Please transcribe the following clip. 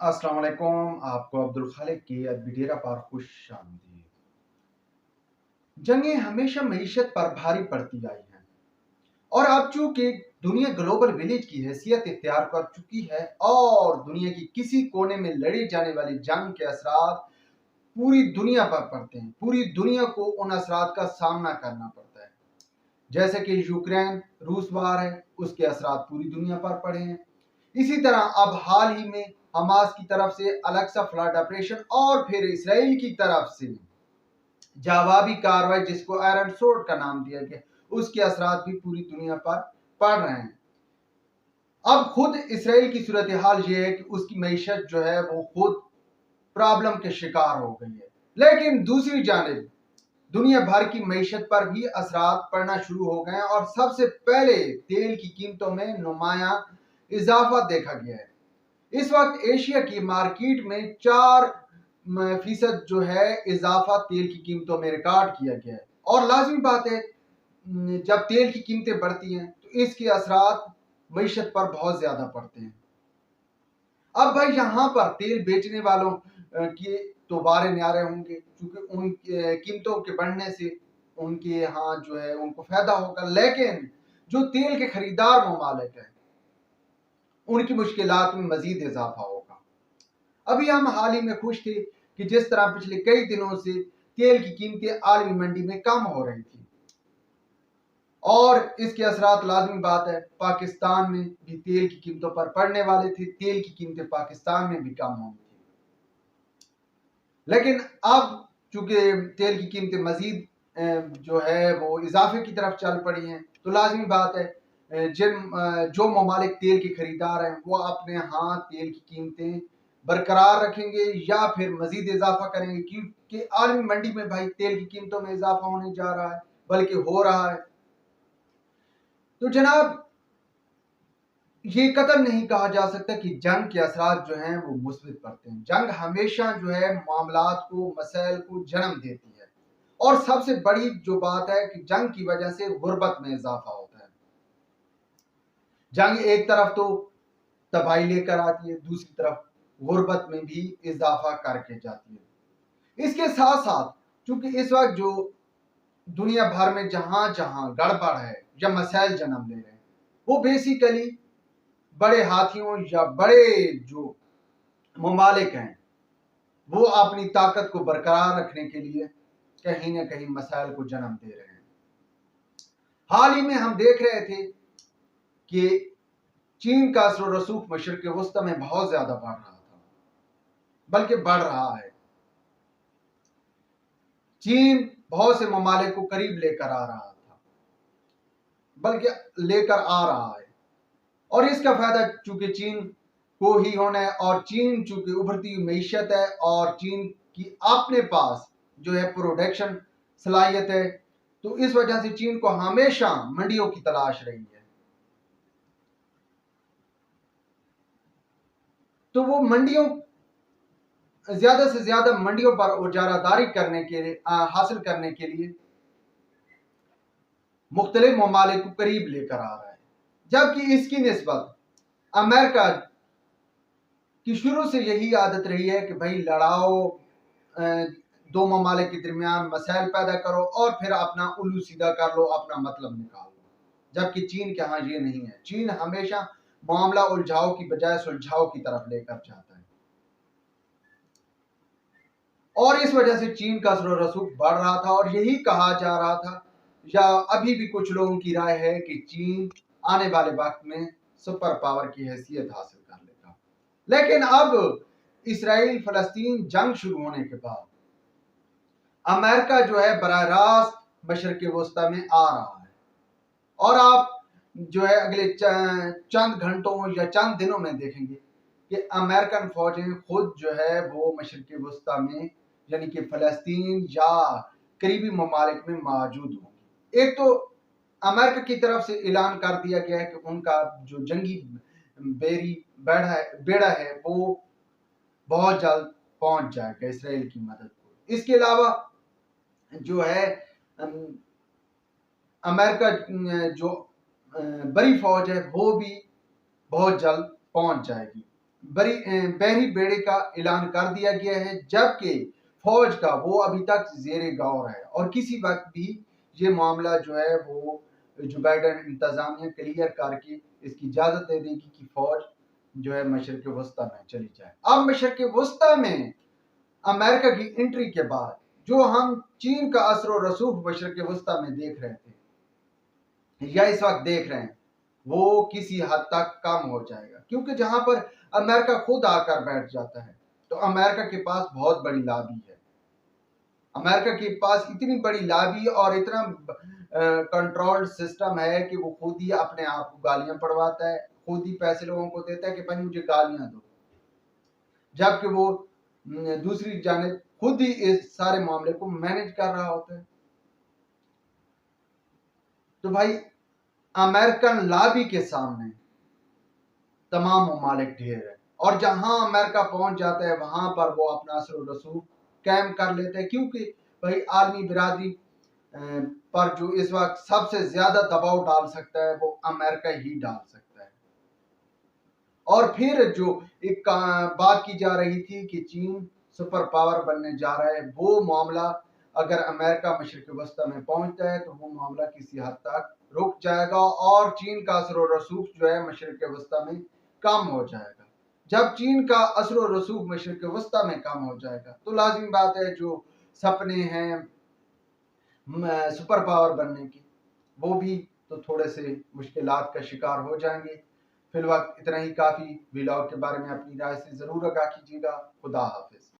السلام علیکم، آپ کو عبدالخالق کی ویڈیو پر خوش آمدید۔ جنگیں ہمیشہ معیشت پر بھاری پڑتی آئی ہیں اور اب چونکہ دنیا گلوبل ولیج کی حیثیت اختیار کر چکی ہے اور دنیا کی کسی کونے میں لڑی جانے والی جنگ کے اثرات پوری دنیا پر پڑتے ہیں، پوری دنیا کو ان اثرات کا سامنا کرنا پڑتا ہے۔ جیسے کہ یوکرین روس وار ہے، اس کے اثرات پوری دنیا پر پڑے ہیں۔ اسی طرح اب حال ہی میں حماس کی طرف سے الیکسا فلڈ آپریشن اور پھر اسرائیل کی طرف سے جوابی کارروائی جس کو آئرن سورڈ کا نام دیا گیا، اس کے اثرات بھی پوری دنیا پر پڑ رہے ہیں۔ اب خود اسرائیل کی صورتحال یہ ہے کہ اس کی معیشت جو ہے وہ خود پرابلم کے شکار ہو گئی ہے، لیکن دوسری جانب دنیا بھر کی معیشت پر بھی اثرات پڑنا شروع ہو گئے ہیں اور سب سے پہلے تیل کی قیمتوں میں نمایاں اضافہ دیکھا گیا ہے۔ اس وقت ایشیا کی مارکیٹ میں 4% جو ہے اضافہ تیل کی قیمتوں میں ریکارڈ کیا گیا ہے، اور لازمی بات ہے جب تیل کی قیمتیں بڑھتی ہیں تو اس کے اثرات معیشت پر بہت زیادہ پڑتے ہیں۔ اب بھائی یہاں پر تیل بیچنے والوں کی تو بارے نیارے ہوں گے، چونکہ ان قیمتوں کے بڑھنے سے ان کے ہاں جو ہے ان کو فائدہ ہوگا، لیکن جو تیل کے خریدار ممالک ہیں ان کی مشکلات میں مزید اضافہ ہوگا۔ ابھی ہم حال ہی میں خوش تھے کہ جس طرح پچھلے کئی دنوں سے تیل کی قیمتیں عالمی منڈی میں کم ہو رہی تھی، اور اس کے اثرات لازمی بات ہے پاکستان میں بھی تیل کی قیمتوں پر پڑنے والے تھے، تیل کی قیمتیں پاکستان میں بھی کم ہونی تھی۔ لیکن اب چونکہ تیل کی قیمتیں مزید جو ہے وہ اضافے کی طرف چل پڑی ہیں، تو لازمی بات ہے جو ممالک تیل کے خریدار ہیں وہ اپنے ہاں تیل کی قیمتیں برقرار رکھیں گے یا پھر مزید اضافہ کریں گے، کیونکہ عالمی منڈی میں بھائی تیل کی قیمتوں میں اضافہ ہونے جا رہا ہے، بلکہ ہو رہا ہے۔ تو جناب یہ قطعا نہیں کہا جا سکتا کہ جنگ کے اثرات جو ہیں وہ مثبت پڑتے ہیں۔ جنگ ہمیشہ جو ہے معاملات کو، مسائل کو جنم دیتی ہے، اور سب سے بڑی جو بات ہے کہ جنگ کی وجہ سے غربت میں اضافہ ہوتا ہے۔ جنگ ایک طرف تو تباہی لے کر آتی ہے، دوسری طرف غربت میں بھی اضافہ کر کے جاتی ہے۔ اس کے ساتھ ساتھ چونکہ اس وقت جو دنیا بھر میں جہاں جہاں گڑبڑ ہے یا مسائل جنم لے رہے ہیں، وہ بیسیکلی بڑے ہاتھیوں یا بڑے جو ممالک ہیں وہ اپنی طاقت کو برقرار رکھنے کے لیے کہیں نہ کہیں مسائل کو جنم دے رہے ہیں۔ حال ہی میں ہم دیکھ رہے تھے کہ چین کا اثر و رسوخ مشرق وسطی میں بہت زیادہ بڑھ رہا تھا، بلکہ بڑھ رہا ہے۔ چین بہت سے ممالک کو قریب لے کر آ رہا تھا، بلکہ لے کر آ رہا ہے، اور اس کا فائدہ چونکہ چین کو ہی ہونا ہے، اور چین چونکہ ابھرتی ہوئی معیشت ہے اور چین کی اپنے پاس جو ہے پروڈکشن صلاحیت ہے، تو اس وجہ سے چین کو ہمیشہ منڈیوں کی تلاش رہی ہے۔ تو وہ منڈیوں زیادہ سے زیادہ منڈیوں پر اجارہ داری کرنے کے لیے حاصل کرنے کے لیے مختلف ممالک کو قریب لے کر آ رہا ہے، جبکہ اس کی نسبت امریکہ کی شروع سے یہی عادت رہی ہے کہ بھائی لڑاؤ، دو ممالک کے درمیان مسائل پیدا کرو اور پھر اپنا الو سیدھا کر لو، اپنا مطلب نکال لو، جبکہ چین کے ہاں یہ نہیں ہے۔ چین ہمیشہ معاملہ الجھاؤ کی بجائے سلجھاؤ کی طرف لے کر جاتا ہے، اور اس وجہ سے چین کا اثر و رسوخ بڑھ رہا تھا، اور یہی کہا جا رہا تھا یا ابھی بھی کچھ لوگوں کی رائے ہے کہ چین آنے والے وقت میں سپر پاور کی حیثیت حاصل کر لے گا۔ لیکن اب اسرائیل فلسطین جنگ شروع ہونے کے بعد امریکہ جو ہے براہ راست مشرق وسطی میں آ رہا ہے، اور آپ جو ہے اگلے چند گھنٹوں یا چند دنوں میں دیکھیں گے کہ امریکن فوجیں خود جو ہے وہ مشرق وسطی میں یعنی کہ فلسطین یا قریبی ممالک میں موجود ہوں گی۔ ایک تو امریکہ کی طرف سے اعلان کر دیا گیا ہے کہ ان کا جو جنگی بیڑا ہے وہ بہت جلد پہنچ جائے گا اسرائیل کی مدد کو۔ اس کے علاوہ جو ہے امریکہ جو بڑی فوج ہے وہ بھی بہت جلد پہنچ جائے گی بحری بیڑے کا اعلان کر دیا گیا ہے، جبکہ فوج کا وہ ابھی تک زیر غور ہے اور کسی وقت بھی یہ معاملہ جو ہے وہ جو بائیڈن انتظامیہ کلیئر کر کے اس کی اجازت دے دے گی کہ فوج جو ہے مشرق وسطیٰ میں چلی جائے۔ اب مشرق وسطیٰ میں امریکہ کی انٹری کے بعد جو ہم چین کا اثر و رسوخ مشرق وسطیٰ میں دیکھ رہے تھے یا اس وقت دیکھ رہے ہیں، وہ کسی حد تک کم ہو جائے گا، کیونکہ جہاں پر امریکہ خود آ کر بیٹھ جاتا ہے تو امریکہ کے پاس بہت بڑی لابی ہے۔ امریکہ کے پاس اتنی بڑی لابی اور اتنا کنٹرول سسٹم ہے کہ وہ خود ہی اپنے آپ کو گالیاں پڑواتا ہے، خود ہی پیسے لوگوں کو دیتا ہے کہ بھائی مجھے گالیاں دو، جبکہ وہ دوسری جانب خود ہی اس سارے معاملے کو مینج کر رہا ہوتا ہے۔ تو بھائی امریکن لابی کے سامنے تمام ممالک ڈھیر ہے، اور جہاں امریکہ پہنچ جاتا ہے وہاں پر وہ اپنا اثر و رسوخ قائم کر لیتا ہے، کیونکہ بھائی عالمی برادری پر جو اس وقت سب سے زیادہ دباؤ ڈال سکتا ہے وہ امریکہ ہی ڈال سکتا ہے۔ اور پھر جو ایک بات کی جا رہی تھی کہ چین سپر پاور بننے جا رہا ہے، وہ معاملہ اگر امریکہ مشرق وسطیٰ میں پہنچتا ہے تو وہ معاملہ کسی حد تک رک جائے گا اور چین کا اثر و رسوخ جو ہے مشرق وسطیٰ میں کم ہو جائے گا۔ جب چین کا اثر و رسوخ مشرق وسطیٰ میں کم ہو جائے گا تو لازمی بات ہے جو سپنے ہیں سپر پاور بننے کی وہ بھی تو تھوڑے سے مشکلات کا شکار ہو جائیں گے۔ فی الوقت اتنا ہی کافی۔ ولاگ کے بارے میں اپنی رائے سے ضرور آگاہ کیجیے گا۔ خدا حافظ۔